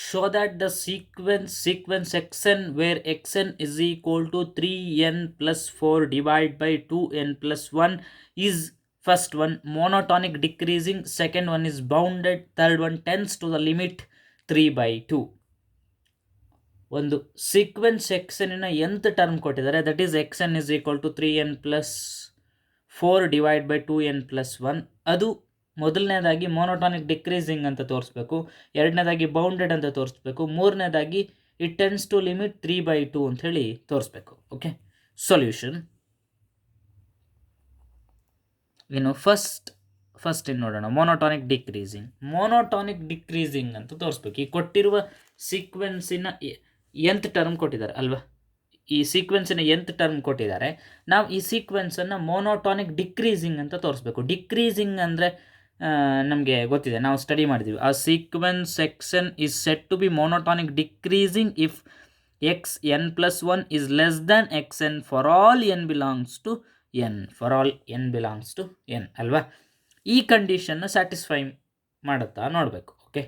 show that the sequence xn where xn is equal to 3n plus 4 divided by 2n plus 1 is first one monotonic decreasing, second one is bounded, third one tends to the limit 3 by 2. ಒಂದು sequence ಎಕ್ಸನ್ನಿನ nth term ಕೊಟ್ಟಿದ್ದಾರೆ, that is x n is equal to 3n plus 4 divide by 2n plus 1. ಅದು ಮೊದಲನೇದಾಗಿ ಮೋನೋಟಾನಿಕ್ decreasing ಅಂತ ತೋರಿಸ್ಬೇಕು, ಎರಡನೇದಾಗಿ bounded ಅಂತ ತೋರಿಸ್ಬೇಕು, ಮೂರನೇದಾಗಿ it tends to limit 3 by 2 ಅಂತ ಹೇಳಿ ತೋರಿಸ್ಬೇಕು. ಓಕೆ, ಸೊಲ್ಯೂಷನ್ ಏನು ಫಸ್ಟ್ ಏನು ನೋಡೋಣ. ಮೋನೋಟಾನಿಕ್ ಡಿಕ್ರೀಸಿಂಗ್ ಅಂತ ತೋರಿಸ್ಬೇಕು. ಈ ಕೊಟ್ಟಿರುವ ಸೀಕ್ವೆನ್ಸಿನ ಎಂತ್ ಟರ್ಮ್ ಕೊಟ್ಟಿದ್ದಾರೆ ಅಲ್ವಾ, ಈ ಸೀಕ್ವೆನ್ಸಿನ ಎಂತ್ ಟರ್ಮ್ ಕೊಟ್ಟಿದ್ದಾರೆ. ನಾವು ಈ ಸೀಕ್ವೆನ್ಸನ್ನು ಮೋನೋಟಾನಿಕ್ ಡಿಕ್ರೀಸಿಂಗ್ ಅಂತ ತೋರಿಸ್ಬೇಕು. ಡಿಕ್ರೀಸಿಂಗ್ ಅಂದರೆ ನಮಗೆ ಗೊತ್ತಿದೆ, ನಾವು ಸ್ಟಡಿ ಮಾಡಿದ್ದೀವಿ. ಆ sequence x n is said to be monotonic decreasing if x n plus 1 is less than x n for all n belongs to n ಅಲ್ವಾ. ಈ ಕಂಡೀಷನ್ನ ಸ್ಯಾಟಿಸ್ಫೈ ಮಾಡುತ್ತಾ ನೋಡಬೇಕು. ಓಕೆ,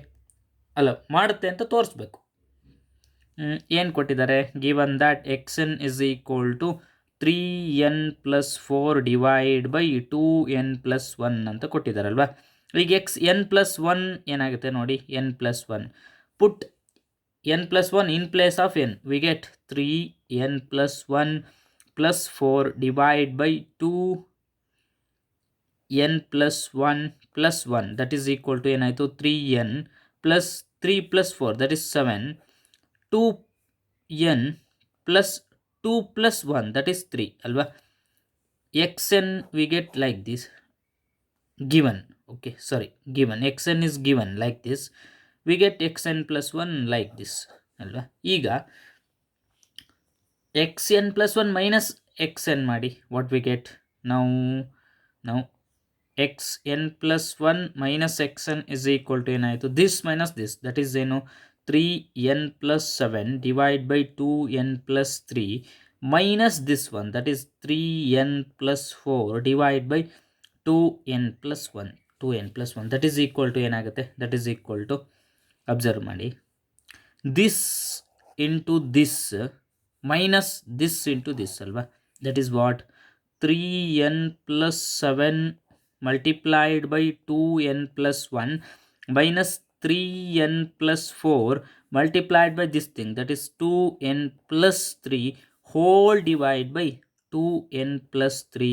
ಅಲ್ಲ ಮಾಡುತ್ತೆ ಅಂತ ತೋರಿಸ್ಬೇಕು. ಏನು ಕೊಟ್ಟಿದ್ದಾರೆ, given that X N is equal to 3n plus 4 divide by 2n plus 1 ಅಂತ ಕೊಟ್ಟಿದ್ದಾರಲ್ವಾ. ಈಗ ಎಕ್ಸ್ ಎನ್ ಪ್ಲಸ್ 1 ಏನಾಗುತ್ತೆ ನೋಡಿ, N plus 1 put n plus 1 in place of n, we get 3n plus 1 plus 4 divide by 2n plus 1 plus 1 that is equal to ಏನಾಯಿತು 3n plus 3 plus 4 that is 7, 2n plus 2 plus 1 that is 3 alva. xn we get like this, given xn is given like this, we get xn plus 1 like this alva. Iga xn plus 1 minus xn ಮಾಡಿ, what we get now xn plus 1 minus xn is equal to ಏನಾಯಿತು, this minus this, that is ಏನು 3n plus 7 divided by 2n plus 3 minus this one, that is 3n plus 4 divided by 2n plus 1 that is equal to ಏನಾಗುತ್ತೆ, that is equal to, observe ಮಾಡಿ, this into this minus this into this ಅಲ್ವಾ, that is what 3n plus 7 multiplied by 2n plus 1 minus 3n plus 4 multiplied by this thing, that is 2n plus 3 whole divided by 2n plus 3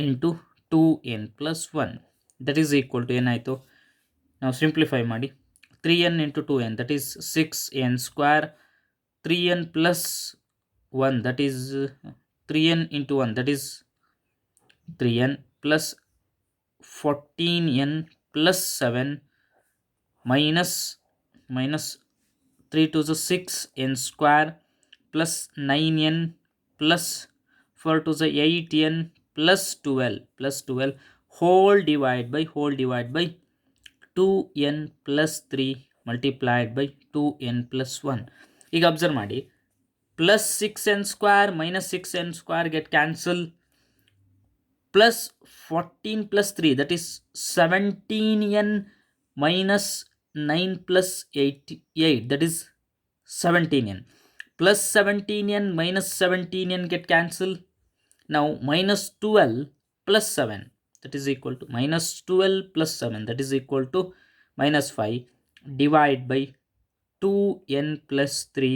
into 2n plus 1 that is equal to ಏನಾಯಿತು, ನಾವು simplify ಮಾಡಿ 3n into 2n that is 6n square, 3n plus 1 that is 3n into 1 that is 3n plus 14n plus 7 minus 3 to the 6n square plus 9n plus 4 to the 8n plus 12 whole divided by 2n plus 3 multiplied by 2n plus 1. ಈಗ observe ಮಾಡಿ, plus 6n square minus 6n square get cancel, plus 14 plus 3 that is 17n minus 9 plus 8 that is 17n, plus 17n minus 17n get cancel. Now minus 12 plus 7 that is equal to minus 12 plus 7 that is equal to minus 5 divide by 2n plus 3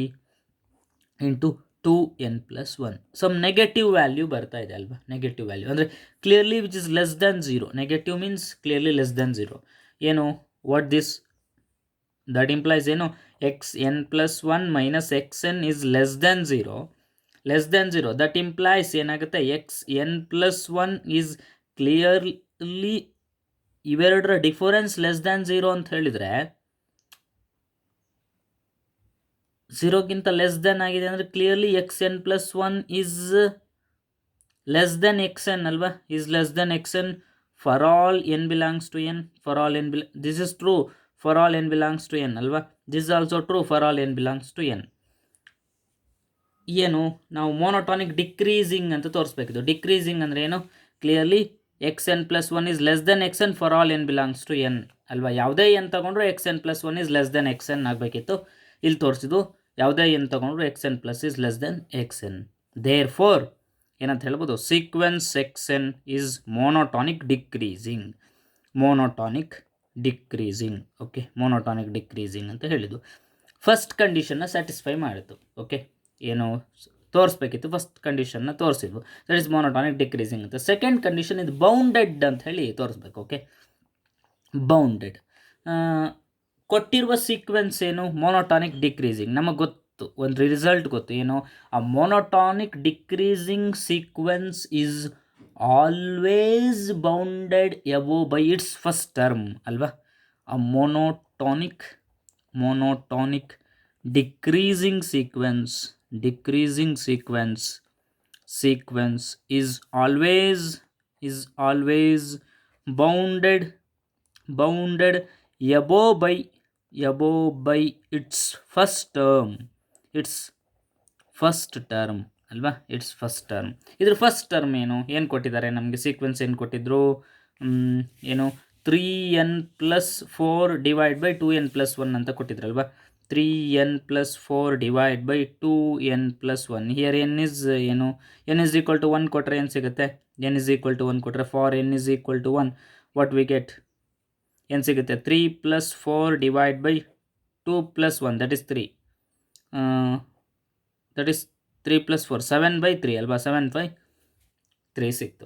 into 2n plus 1. some negative value ಬರ್ತಾ ಇದೆ ಅಲ್ವಾ, negative value ಅಂದರೆ clearly which is less than 0. Negative means clearly less than 0. ಏನು what this that implies ಏನು, xn plus 1 minus xn is less than 0, that implies ಏನಾಗುತ್ತೆ, xn plus 1 is clearly ಇವೆರಡರ difference less than 0 ಅಂತ ಹೇಳಿದರೆ 0ಗಿಂತ less than ಆಗಿದೆ ಅಂದರೆ clearly xn plus 1 is less than xn ಅಲ್ವಾ, is less than xn for all n belongs to n, for all n this is true for all n belongs to n ಅಲ್ವಾ, this is also true for all n belongs to n. ಏನು ನಾವು ಮೋನೋಟಾನಿಕ್ decreasing ಅಂತ ತೋರಿಸ್ಬೇಕಿದ್ದು. Decreasing ಅಂದರೆ ಏನು, clearly xn plus 1 is less than xn for all n belongs to n. ಅಲ್ವಾ. ಯಾವುದೇ n ತೊಗೊಂಡ್ರು x n plus one is less than x n ಆಗಬೇಕಿತ್ತು. ಇಲ್ಲಿ ತೋರಿಸಿದ್ದು ಯಾವುದೇ ಎನ್ ತೊಗೊಂಡ್ರು x n plus is less than x n. Therefore ಏನಂತ ಹೇಳ್ಬೋದು, sequence x n is monotonic decreasing. Monotonic decreasing. Okay, monotonic decreasing ಅಂತ ಹೇಳಿದ್ದು first ಕಂಡೀಷನ್ನ ಸ್ಯಾಟಿಸ್ಫೈ ಮಾಡಿತು. ಓಕೆ, ಏನು ತೋರಿಸ್ಬೇಕಿತ್ತು, ಫಸ್ಟ್ ಕಂಡೀಷನ್ನ ತೋರಿಸಿದ್ವು, ದಟ್ ಇಸ್ ಮೋನೋಟಾನಿಕ್ ಡಿಕ್ರೀಸಿಂಗ್ ಅಂತ. ಸೆಕೆಂಡ್ ಕಂಡೀಷನ್ ಇದು ಬೌಂಡೆಡ್ ಅಂತ ಹೇಳಿ ತೋರಿಸ್ಬೇಕು. ಓಕೆ, ಬೌಂಡೆಡ್ ಕೊಟ್ಟಿರುವ ಸೀಕ್ವೆನ್ಸ್ ಏನು, ಮೋನೋಟಾನಿಕ್ ಡಿಕ್ರೀಸಿಂಗ್. ನಮಗೆ ಗೊತ್ತು, ಒಂದು ರಿಸಲ್ಟ್ ಗೊತ್ತು ಏನು, ಆ monotonic decreasing sequence is always bounded above by its first term ಅಲ್ವಾ. ಆ monotonic decreasing sequence is always bounded above by its first term ಅಲ್ವಾ. Its first term. ಇದ್ರ ಫಸ್ಟ್ ಟರ್ಮ್ ಏನು ಕೊಟ್ಟಿದ್ದಾರೆ ನಮಗೆ, ಸೀಕ್ವೆನ್ಸ್ ಏನು ಕೊಟ್ಟಿದ್ರು, ಏನು 3n+4 ಡಿವೈಡ್ ಬೈ 2n+1 ಅಂತ ಕೊಟ್ಟಿದ್ರಲ್ವಾ. 3n+4 divide by 2n+1. Here n is ಏನು, n ಇಸ್ ಈಕ್ವಲ್ ಟು 1 ಕೊಟ್ಟರೆ ಏನು ಸಿಗುತ್ತೆ, n ಇಸ್ ಈಕ್ವಲ್ ಟು 1 ಕೊಟ್ಟರೆ for n is equal to 1 what we get, ಏನು ಸಿಗುತ್ತೆ, 3+4 divide by 2+1 that is 3. That is 3+4 7/3 ಅಲ್ವಾ, 7/3 ಸಿಕ್ತು.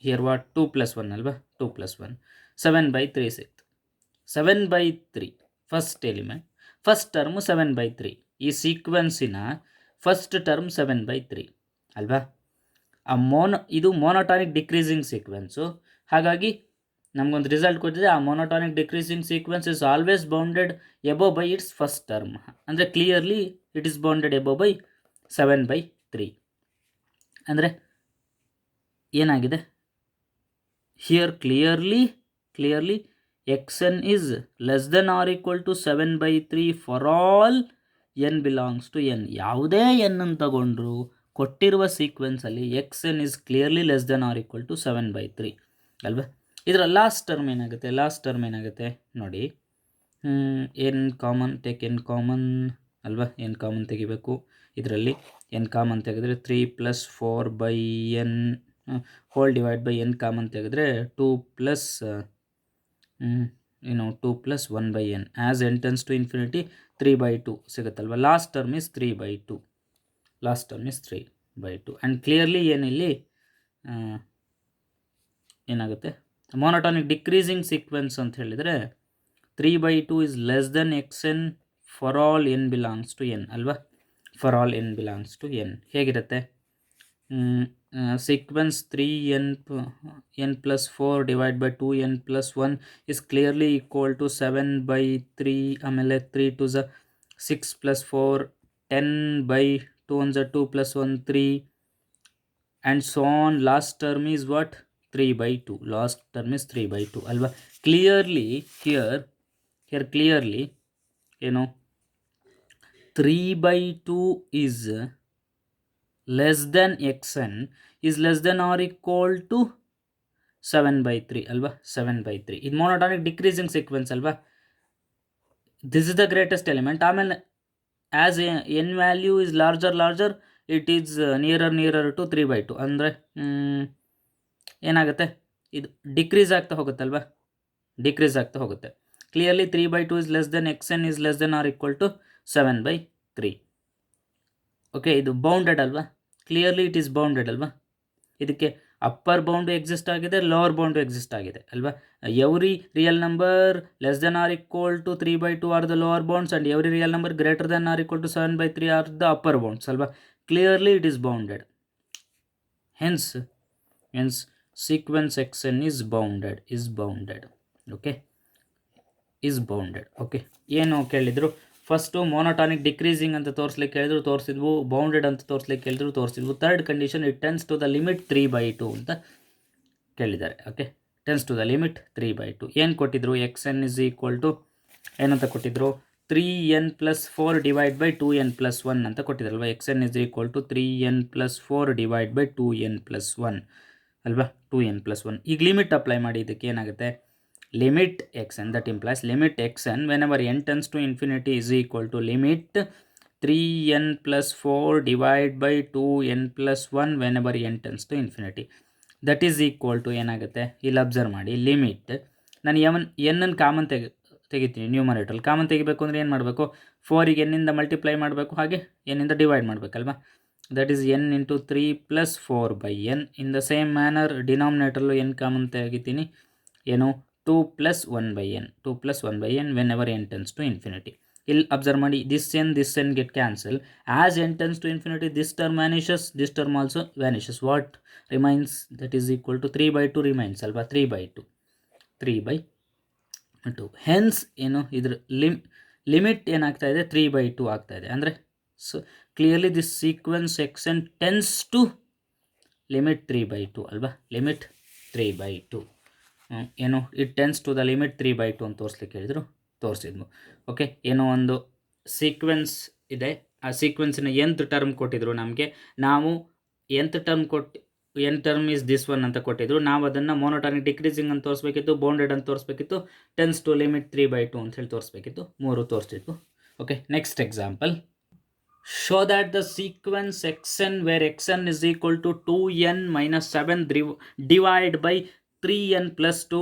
ಹಿಯರ್ ವಾಟ್ 2+1 ಅಲ್ವಾ, 2+1 7/3 ಸಿಕ್ತು. 7/3 ಫಸ್ಟ್ ಎಲಿಮೆಂಟ್, ಫಸ್ಟ್ ಟರ್ಮು 7/3. ಈ ಸೀಕ್ವೆನ್ಸಿನ ಫಸ್ಟ್ ಟರ್ಮ್ 7/3 ಅಲ್ವಾ. ಇದು ಮೋನೋಟಾನಿಕ್ ಡಿಕ್ರೀಸಿಂಗ್ ಸೀಕ್ವೆನ್ಸು. ಹಾಗಾಗಿ ನಮಗೊಂದು ರಿಸಲ್ಟ್ ಕೊಟ್ಟಿದೆ, ಆ monotonic decreasing sequence is always bounded above by its first term. ಅಂದರೆ clearly it is bounded above by 7/3. ಅಂದರೆ ಏನಾಗಿದೆ here, clearly xn is less than or equal to 7/3 for all n belongs to n. ಯಾವುದೇ n ಅನ್ನು ತಗೊಂಡ್ರು ಕೊಟ್ಟಿರುವ ಸೀಕ್ವೆನ್ಸಲ್ಲಿ xn is clearly less than or equal to 7/3 ಅಲ್ವಾ. ಇದರ last term ಏನಾಗುತ್ತೆ ನೋಡಿ, n common, take n common ಅಲ್ವಾ, n common ತೆಗಿಬೇಕು. ಇದರಲ್ಲಿ n ಕಾಮನ್ ತೆಗೆದ್ರೆ 3+4/n whole divide by n common ತೆಗೆದ್ರೆ 2+1/n as n tends to infinity 3/2 ಸಿಗುತ್ತಲ್ವ. Last term is 3/2 and clearly ಏನಿಲ್ಲಿ ಏನಾಗುತ್ತೆ, ಮೋನೋಟಾನಿಕ್ ಡಿಕ್ರೀಸಿಂಗ್ ಸೀಕ್ವೆನ್ಸ್ ಅಂತ ಹೇಳಿದರೆ 3/2 is less than xn for all n belongs to n ಅಲ್ವಾ. For all n belongs to n ಹೇಗಿರುತ್ತೆ, sequence 3n+4 divided by 2n+1 is clearly equal to 7/3. ಆಮೇಲೆ 3 to 6 + 4 10/2 2 + 1 3 and so on. Last term is what, 3/2. last term is 3/2 ಅಲ್ವಾ. clearly here clearly 3/2 is less than xn is less than or equal to 7/3 ಅಲ್ವಾ. 7/3 ಇದು monotonic decreasing sequence ಅಲ್ವಾ. This is the greatest element. ಆಮೇಲೆ as n value is larger it is nearer to 3/2. ಅಂದರೆ ಏನಾಗುತ್ತೆ, ಇದು decrease ಆಗ್ತಾ ಹೋಗುತ್ತೆ. Clearly 3/2 is less than xn is less than or equal to 7/3. Okay, ಇದು ಬೌಂಡೆಡ್ ಅಲ್ವಾ. Clearly it is bounded ಅಲ್ವಾ. ಇದಕ್ಕೆ ಅಪ್ಪರ್ ಬೌಂಡು ಎಕ್ಸಿಸ್ಟ್ ಆಗಿದೆ, ಲೋವರ್ ಬೌಂಡು ಎಕ್ಸಿಸ್ಟ್ ಆಗಿದೆ ಅಲ್ವಾ. Every real number less than or equal to 3/2 are the lower bounds and every real number greater than or equal to 7/3 are the upper bounds ಅಲ್ವಾ. Clearly it is bounded. Hence sequence xn is bounded. Okay, ಏನು ಕೇಳಿದ್ರು, first ಮೋನೋಟಾನಿಕ್ decreasing ಅಂತ ತೋರಿಸ್ಲಿಕ್ಕೆ ಹೇಳಿದ್ರು, ತೋರಿಸಿದ್ವು. Bounded ಅಂತ ತೋರಿಸ್ಲಿಕ್ಕೆ ಹೇಳಿದ್ರು, ತೋರಿಸಿದ್ವು. Third condition it tends to the limit 3/2 ಅಂತ ಕೇಳಿದ್ದಾರೆ. Okay, tends to the limit 3/2. ಏನು ಕೊಟ್ಟಿದ್ರು, xn is equal to ಏನಂತ ಕೊಟ್ಟಿದ್ರು, 3n+4 ಡಿವೈಡ್ ಬೈ 2n+1 ಅಂತ ಕೊಟ್ಟಿದ್ರಲ್ವ. xn is equal to 3n+4 divide by 2n+1 ಅಲ್ವಾ. 2n+1 ಈಗ ಲಿಮಿಟ್ ಅಪ್ಲೈ ಮಾಡಿ. ಇದಕ್ಕೆ ಏನಾಗುತ್ತೆ, limit xn, that implies limit xn whenever n tends to infinity is equal to limit 3n plus 4 divided by 2n plus 1 whenever n tends to infinity. That is equal to ಏನಾಗುತ್ತೆ, ಇಲ್ಲಿ observe ಮಾಡಿ, limit ನಾನು ಎನ್ನನ್ನು common ತೆಗಿತೀನಿ. ನ್ಯೂಮರೇಟ್ರಲ್ಲಿ common ತೆಗಿಬೇಕು ಅಂದರೆ ಏನು ಮಾಡಬೇಕು, 4ಗೆ ಎನ್ನಿಂದ multiply ಮಾಡಬೇಕು, ಹಾಗೆ ಎನ್ನಿಂದ ಡಿವೈಡ್ ಮಾಡಬೇಕಲ್ವಾ. That is n into 3 plus 4 by n. In the same manner ಡಿನಾಮಿನೇಟ್ರಲ್ಲೂ ಎನ್ ಕಾಮನ್ ತೆಗಿತೀನಿ, ಏನು 2 plus 1 by n, 2 plus 1 by n whenever n tends to infinity. ಇಲ್ಲಿ ಅಬ್ಸರ್ವ್ ಮಾಡಿ, this n get cancel. As n tends to infinity this term vanishes, this term also vanishes. What remains, that is equal to 3/2 remains ಅಲ್ವಾ, 3/2. Hence ಏನು ಇದ್ರ limit ಏನಾಗ್ತಾ ಇದೆ, 3/2 ಆಗ್ತಾ ಇದೆ. ಅಂದರೆ so clearly this sequence x n tends to limit 3/2 ಅಲ್ವಾ, limit 3/2 ಏನು it tends to the limit 3/2 ಅಂತ ತೋರಿಸ್ಲಿಕ್ಕೆ ಹೇಳಿದರು, ತೋರಿಸಿದ್ವು. ಓಕೆ, ಏನೋ ಒಂದು ಸೀಕ್ವೆನ್ಸ್ ಇದೆ, ಆ ಸೀಕ್ವೆನ್ಸಿನ ಎಂತ್ ಟರ್ಮ್ ಕೊಟ್ಟಿದ್ರು ನಮಗೆ, ನಾವು nth term is this one ಅಂತ ಕೊಟ್ಟಿದ್ರು, ನಾವು ಅದನ್ನು ಮೋನೋಟಾನಿಕ್ ಡಿಕ್ರೀಸಿಂಗ್ ಅಂತ ತೋರಿಸ್ಬೇಕಿತ್ತು, ಬೌಂಡೆಡ್ ಅಂತ ತೋರಿಸ್ಬೇಕಿತ್ತು, ಟೆನ್ಸ್ ಟು ಲಿಮಿಟ್ 3/2 ಅಂತ ಹೇಳಿ ತೋರಿಸ್ಬೇಕಿತ್ತು. 3 ತೋರಿಸ್ತಿತ್ತು. Okay, next example. Show that the sequence xn where xn is equal to 2n minus 7 divided by 3n plus 2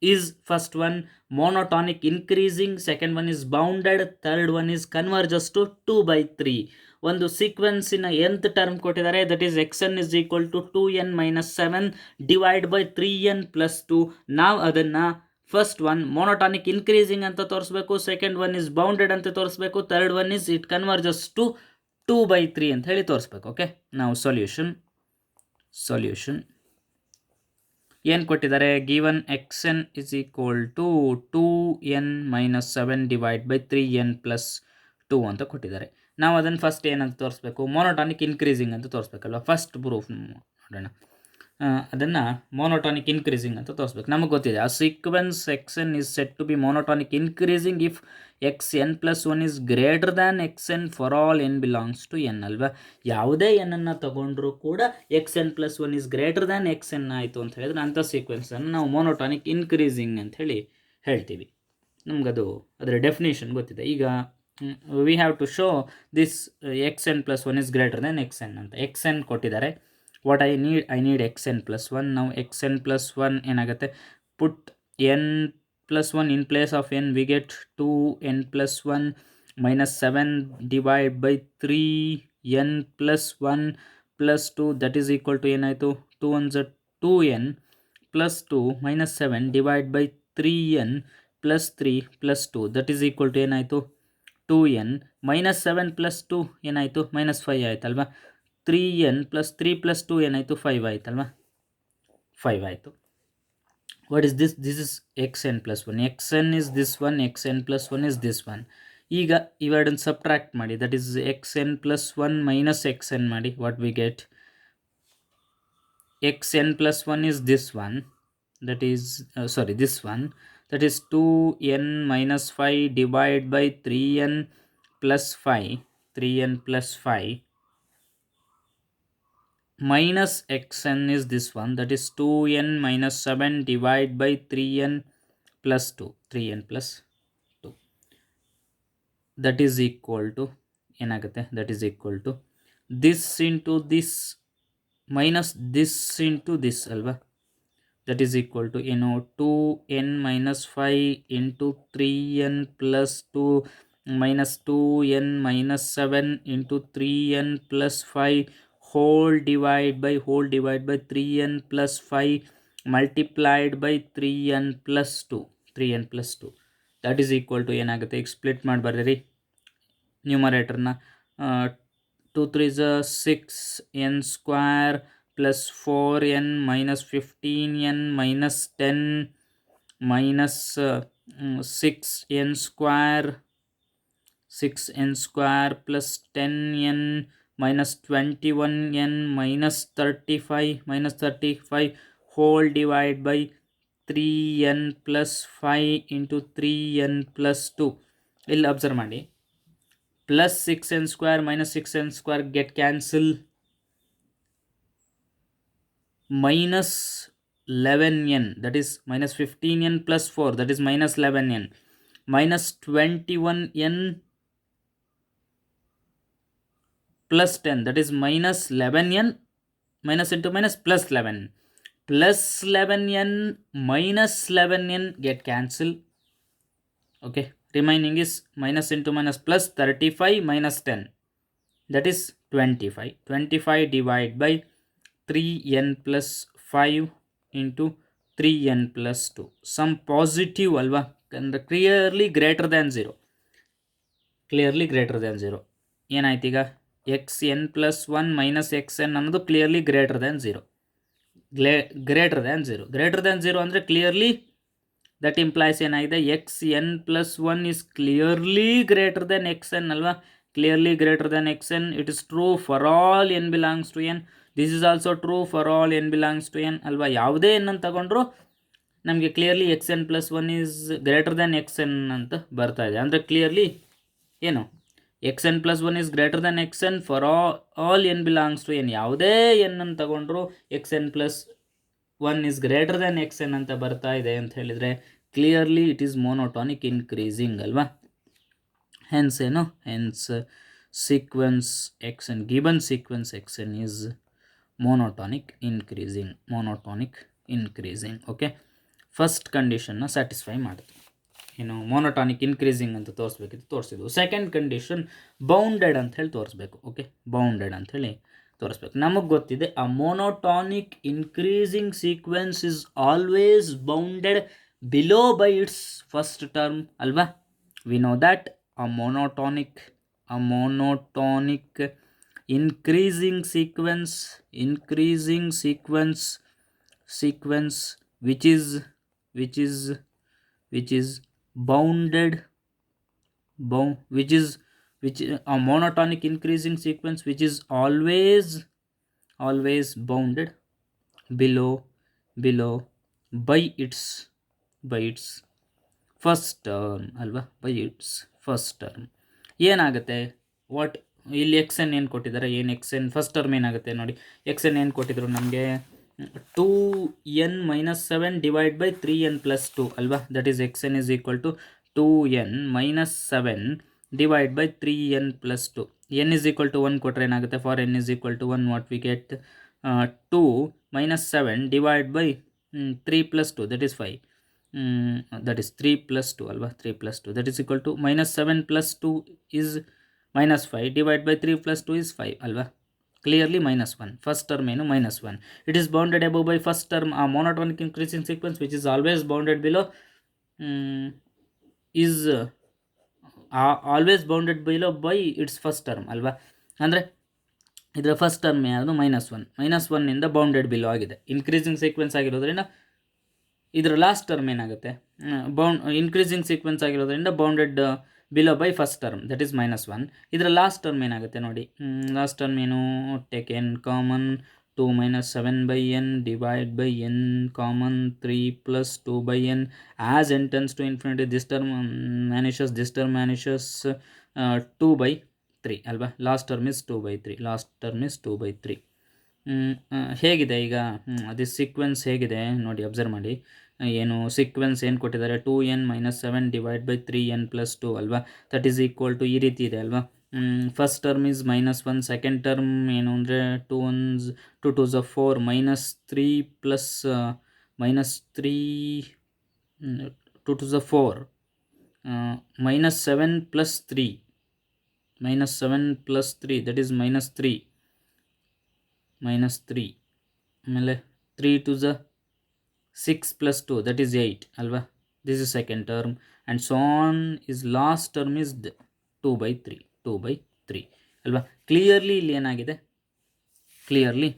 is first one monotonic increasing, second one is bounded, third one is converges to 2/3. ಒಂದು ಸೀಕ್ವೆನ್ಸಿನ ಎಂತ್ term ಕೊಟ್ಟಿದ್ದಾರೆ, that is xn is equal to 2n minus 7 divided by 3n plus 2. ನಾವು ಅದನ್ನು first one ಮೋನೋಟಾನಿಕ್ increasing ಅಂತ ತೋರಿಸ್ಬೇಕು, second one is bounded ಅಂತ ತೋರಿಸ್ಬೇಕು, third one is it converges to 2/3 ಅಂತ ಹೇಳಿ ತೋರಿಸ್ಬೇಕು. ಓಕೆ, ನಾವು ಸೊಲ್ಯೂಷನ್ ಏನು ಕೊಟ್ಟಿದ್ದಾರೆ, given xn is equal to 2n minus 7 divide by 3n plus 2 ಅಂತ ಕೊಟ್ಟಿದ್ದಾರೆ. ನಾವು ಅದನ್ನು ಫಸ್ಟ್ ಏನಂತ ತೋರಿಸ್ಬೇಕು, ಮೋನೋಟಾನಿಕ್ ಇನ್ಕ್ರೀಸಿಂಗ್ ಅಂತ ತೋರಿಸ್ಬೇಕಲ್ವ. ಫಸ್ಟ್ ಪ್ರೂಫ್ ನೋಡೋಣ, ಅದನ್ನು ಮೋನೋಟಾನಿಕ್ ಇನ್ಕ್ರೀಸಿಂಗ್ ಅಂತ ತೋರಿಸ್ಬೇಕು. ನಮಗೆ ಗೊತ್ತಿದೆ ಆ sequence xn is said to be monotonic increasing if xn plus 1 is greater than xn for all n belongs to n ಅಲ್ವಾ. ಯಾವುದೇ n ತಗೊಂಡ್ರೂ ಕೂಡ xn plus 1 is greater than xn ಆಯಿತು ಅಂತ ಹೇಳಿದ್ರೆ ಅಂಥ ಸೀಕ್ವೆನ್ಸನ್ನು ನಾವು ಮೋನೋಟಾನಿಕ್ ಇನ್ಕ್ರೀಸಿಂಗ್ ಅಂತ ಹೇಳಿ ಹೇಳ್ತೀವಿ. ನಮಗದು ಅದರ ಡೆಫಿನೇಷನ್ ಗೊತ್ತಿದೆ. ಈಗ we have to show this xn plus 1 is greater than xn ಅಂತ. xn ಕೊಟ್ಟಿದ್ದಾರೆ, what I need xn plus 1. now xn plus 1 ಏನಾಗುತ್ತೆ, put n plus 1 in place of n, we get 2n plus 1 minus 7 divided by 3n plus 1 plus 2, that is equal to ಏನಾಯಿತು, 2 1s 2n plus 2 minus 7 divided by 3n plus 3 plus 2, that is equal to ಏನಾಯಿತು, 2n minus 7 plus 2 ಏನಾಯಿತು, minus 5 ಆಯ್ತಲ್ವಾ. 3n plus 3 plus 2 ಏನಾಯಿತು, 5 ಆಯ್ತಲ್ವಾ, 5 ಆಯಿತು. What is this, this is xn plus 1, xn is this one, xn plus 1 is this one. ಈಗ ಇವೆರಡನ್ನು subtract ಮಾಡಿ, that is xn plus 1 minus xn ಮಾಡಿ, what we get, xn plus 1 is this one, that is this one, that is 2n minus 5 divided by 3n plus 5, 3n plus 5 minus xn is this one, that is 2n minus 7 divided by 3n plus 2, 3n plus 2, that is equal to ಏನಾಗುತ್ತೆ, that is equal to this into this minus this into this ಅಲ್ವಾ, that is equal to ಏನು 2n minus 5 into 3n plus 2 minus 2n minus 7 into 3n plus 5 whole divide by 3n plus 5 multiplied by 3n plus 2, 3n plus 2, that is equal to ಏನಾಗುತ್ತೆ, ಈಗ split ಮಾಡಿ ಬರ್ರಿ ನ್ಯೂಮರೇಟರ್ನ. 2 3s 6n square plus 4n minus 15n minus 10 minus 6n square plus 10n minus 21n minus 35 whole divided by 3n plus 5 into 3n plus 2. ಇಲ್ಲಿ observe ಮಾಡಿ, plus 6n square minus 6n square get cancel, minus 11n, that is minus 15n plus 4, that is minus 11n, minus 21n plus 10, that is minus 11n, minus into minus plus 11, plus 11n minus 11n get cancelled. Okay, remaining is minus into minus plus 35 minus 10, that is 25. 25 divided by 3n plus 5 into 3n plus 2. Some positive alva, clearly greater than 0. Clearly greater than 0. ಏನಾಯ್ತು ಈಗ xn plus 1 minus xn ಅನ್ನೋದು clearly greater than 0. Greater than 0. Greater than 0 ಅಂದರೆ clearly that implies ಏನಾಗಿದೆ, xn plus 1 is clearly greater than xn ಅಲ್ವಾ. Clearly greater than xn. It is true for all n belongs to n. This is also true for all n belongs to n ಅಲ್ವಾ. ಯಾವುದೇ n ಅಂತ ತಗೊಂಡ್ರು ನಮಗೆ clearly xn plus 1 is greater than xn ಅಂತ ಬರ್ತಾ ಇದೆ. ಅಂದರೆ clearly ಏನು, xn plus 1 is greater than xn for all n belongs to n. ಯಾವುದೇ n ಅನ್ನು ತಗೊಂಡ್ರು xn plus 1 is greater than xn ಅಂತ ಬರ್ತಾ ಇದೆ ಅಂತ ಹೇಳಿದರೆ clearly it is monotonic increasing ಅಲ್ವಾ. ಹೆನ್ಸ್ ಏನು, hence sequence xn, given sequence xn is monotonic increasing. monotonic increasing. Okay, first ಕಂಡೀಷನ್ನ ಸ್ಯಾಟಿಸ್ಫೈ ಮಾಡುತ್ತೆ. ಏನು, ಮೋನೋಟಾನಿಕ್ ಇನ್ಕ್ರೀಸಿಂಗ್ ಅಂತ ತೋರಿಸ್ಬೇಕಿತ್ತು, ತೋರಿಸಿದ್ವು. ಸೆಕೆಂಡ್ ಕಂಡೀಷನ್ ಬೌಂಡೆಡ್ ಅಂತ ಹೇಳಿ ತೋರಿಸ್ಬೇಕು. ಓಕೆ, ಬೌಂಡೆಡ್ ಅಂತ ಹೇಳಿ ತೋರಿಸ್ಬೇಕು. ನಮಗೆ ಗೊತ್ತಿದೆ a monotonic increasing sequence is always bounded below by its first term ಅಲ್ವಾ. We know that a monotonic increasing sequence which is bounded, which a monotonic increasing sequence which is always bounded below by its first term ಅಲ್ವಾ, by its first term. ಏನಾಗುತ್ತೆ, what ಇಲ್ಲಿ xn ಏನು ಕೊಟ್ಟಿದ್ದಾರೆ, ಏನು xn first term ಏನಾಗುತ್ತೆ ನೋಡಿ. xn ಏನು ಕೊಟ್ಟಿದ್ರು ನಮಗೆ, 2n minus 7 divided by 3n plus 2 ಅಲ್ವಾ. That is xn is equal to 2n minus 7 divided by 3n plus 2. n is equal to 1 ಕೊಟ್ಟರೆ ಏನಾಗುತ್ತೆ, for n is equal to 1 what we get, 2 minus 7 divided by 3 plus 2, that is 5. That is 3 plus 2 ಅಲ್ವಾ, 3 plus 2 that is equal to minus 7 plus 2 is minus 5 divided by 3 plus 2 is 5 ಅಲ್ವಾ. Clearly minus 1. First term ಏನು, minus 1. It is bounded above by first term. A monotonic increasing sequence which is always bounded below is always bounded below by its first term ಅಲ್ವಾ. ಅಂದರೆ ಇದರ first term ಯಾವುದು, -1 ಇಂದ bounded below ಆಗಿದೆ. Increasing sequence ಆಗಿರೋದ್ರಿಂದ ಇದರ last term ಏನಾಗುತ್ತೆ, increasing sequence ಆಗಿರೋದ್ರಿಂದ bounded below by first term, that is -1. ಇದರ ಲಾಸ್ಟ್ ಟರ್ಮ್ ಏನಾಗುತ್ತೆ ನೋಡಿ. ಲಾಸ್ಟ್ ಟರ್ಮ್ ಏನು, take n common, 2 minus 7 by n divided by n common 3 plus 2 by n. As n tends to infinity, this term vanishes, 2 by 3 ಅಲ್ವಾ. Last term is 2 by 3. ಹೇಗಿದೆ ಈಗ ಅದು sequence ಹೇಗಿದೆ ನೋಡಿ, observe ಮಾಡಿ. ಏನು ಸೀಕ್ವೆನ್ಸ್ ಏನು ಕೊಟ್ಟಿದ್ದಾರೆ, 2n minus 7 divided by 3n plus 2 ಅಲ್ವಾ. ದಟ್ ಈಸ್ ಈಕ್ವಲ್ ಟು ಈ ರೀತಿ ಇದೆ ಅಲ್ವಾ. First term is -1, second term ಏನು ಅಂದರೆ 2 2s are 4, -3 plus -3 2 2s are 4, -7 plus 3, that is -3 ಆಮೇಲೆ 3 2s are 6 plus 2, that is 8 ಅಲ್ವಾ. This is second term and so on. Is last term is 2 by 3 ಅಲ್ವಾ. Clearly ಇಲ್ಲಿ ಏನಾಗಿದೆ, clearly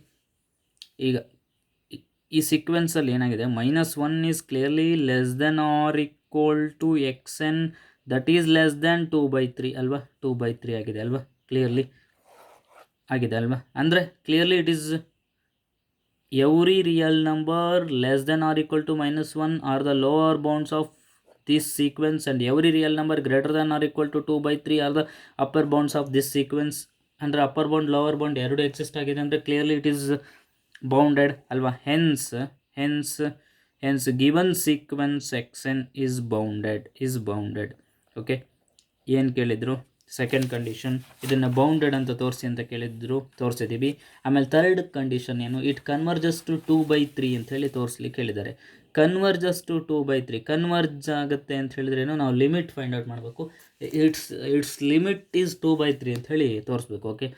ಈಗ ಈ ಸೀಕ್ವೆನ್ಸಲ್ಲಿ ಏನಾಗಿದೆ, -1 is clearly less than or equal to xn, that is less than 2 by 3 ಅಲ್ವಾ. 2 by 3 ಆಗಿದೆ ಅಲ್ವಾ, ಕ್ಲಿಯರ್ಲಿ ಆಗಿದೆ ಅಲ್ವಾ. ಅಂದರೆ clearly it is every real number less than or equal to -1 are the lower bounds of this sequence, and every real number greater than or equal to 2 by 3 are the upper bounds of this sequence. ಅಂದರೆ upper bound lower bound ಎರಡು exist ಆಗಿದೆ ಅಂದರೆ clearly it is bounded ಅಲ್ವಾ. Hence hence given sequence xn is bounded. Okay, ಏನು ಕೇಳಿದ್ರು? Second condition, ಇದನ್ನು bounded ಅಂತ ತೋರಿಸಿ ಅಂತ ಕೇಳಿದ್ರು, ತೋರಿಸಿದ್ದೀವಿ. ಆಮೇಲೆ ಥರ್ಡ್ ಕಂಡೀಷನ್ ಏನು? ಇಟ್ ಕನ್ವರ್ಜಸ್ ಟು 2/3 ಅಂತ ಹೇಳಿ ತೋರಿಸ್ಲಿಕ್ಕೆ ಹೇಳಿದ್ದಾರೆ. ಕನ್ವರ್ಜಸ್ ಟು 2/3 ಕನ್ವರ್ಜ್ ಆಗುತ್ತೆ ಅಂತ ಹೇಳಿದ್ರೇನು? ನಾವು ಲಿಮಿಟ್ ಫೈಂಡ್ ಔಟ್ ಮಾಡಬೇಕು. ಇಟ್ಸ್ ಲಿಮಿಟ್ ಈಸ್ 2/3 ಅಂತ ಹೇಳಿ ತೋರಿಸ್ಬೇಕು. ಓಕೆ,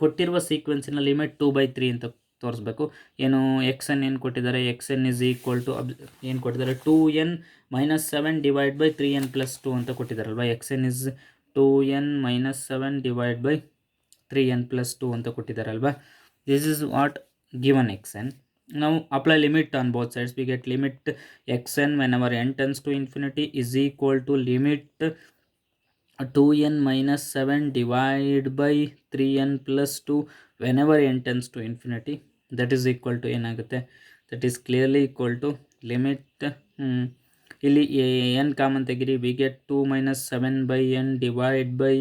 ಕೊಟ್ಟಿರುವ ಸೀಕ್ವೆನ್ಸಿನ ಲಿಮಿಟ್ 2/3 ಅಂತ ತೋರಿಸ್ಬೇಕು. ಏನು ಎಕ್ಸ್ ಎನ್ ಏನು ಕೊಟ್ಟಿದ್ದಾರೆ? X N is equal to ಏನು ಕೊಟ್ಟಿದ್ದಾರೆ? 2n - 7 ಡಿವೈಡ್ ಬೈ 3n + 2 ಅಂತ ಕೊಟ್ಟಿದ್ದಾರಲ್ವ. X N is 2n - 7 divide by 3n + 2 ಅಂತ ಕೊಟ್ಟಿದ್ದಾರಲ್ವ. This is what given xn. Now apply limit on both sides. We get limit xn whenever n tends to infinity is equal to limit 2n - 7 divide by 3n + 2 whenever n tends to infinity. That is equal to ಏನಾಗುತ್ತೆ? That is clearly equal to limit ಇಲ್ಲಿ n common ತೆಗಿರಿ. We get 2 - 7/n divide by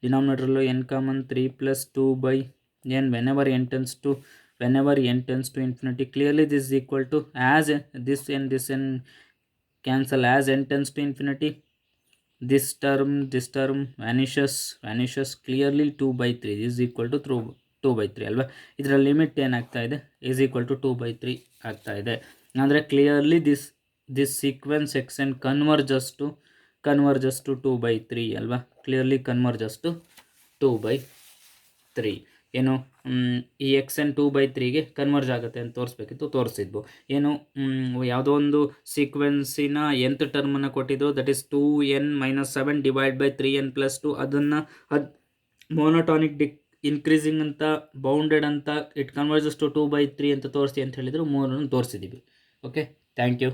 ಡಿನಾಮಿನೇಟರ್ಲು n common 3 + 2/n whenever n tends to infinity. Clearly this is equal to, as this n cancel, as n tends to infinity, this term vanishes. Clearly 2/3 is equal to 2/3 ಅಲ್ವಾ. ಇದರ limit ಏನಾಗ್ತಾ ಇದೆ? is equal to 2/3 ಆಗ್ತಾ ಇದೆ. ಅಂದರೆ clearly this sequence xn converges to 2/3 ಅಲ್ವಾ. Clearly converges to 2/3. ಏನು ಈ xn 2/3ಗೆ ಕನ್ವರ್ಜ್ ಆಗುತ್ತೆ ಅಂತ ತೋರಿಸ್ಬೇಕಿತ್ತು, ತೋರಿಸಿದ್ವು. ಏನು ಯಾವುದೋ ಒಂದು ಸೀಕ್ವೆನ್ಸಿನ nth ಟರ್ಮನ್ನು ಕೊಟ್ಟಿದ್ದು, that is 2n - 7 divide by 3n + 2. ಅದನ್ನು ಮೋನೋಟಾನಿಕ್ ಇನ್ಕ್ರೀಸಿಂಗ್ ಅಂತ, ಬೌಂಡೆಡ್ ಅಂತ, ಇಟ್ ಕನ್ವರ್ಜಸ್ ಟು 2/3 ಅಂತ ತೋರಿಸಿ ಅಂತ ಹೇಳಿದ್ರು. ಮೂರನ್ನು ತೋರಿಸಿದ್ದೀವಿ. Okay, thank you.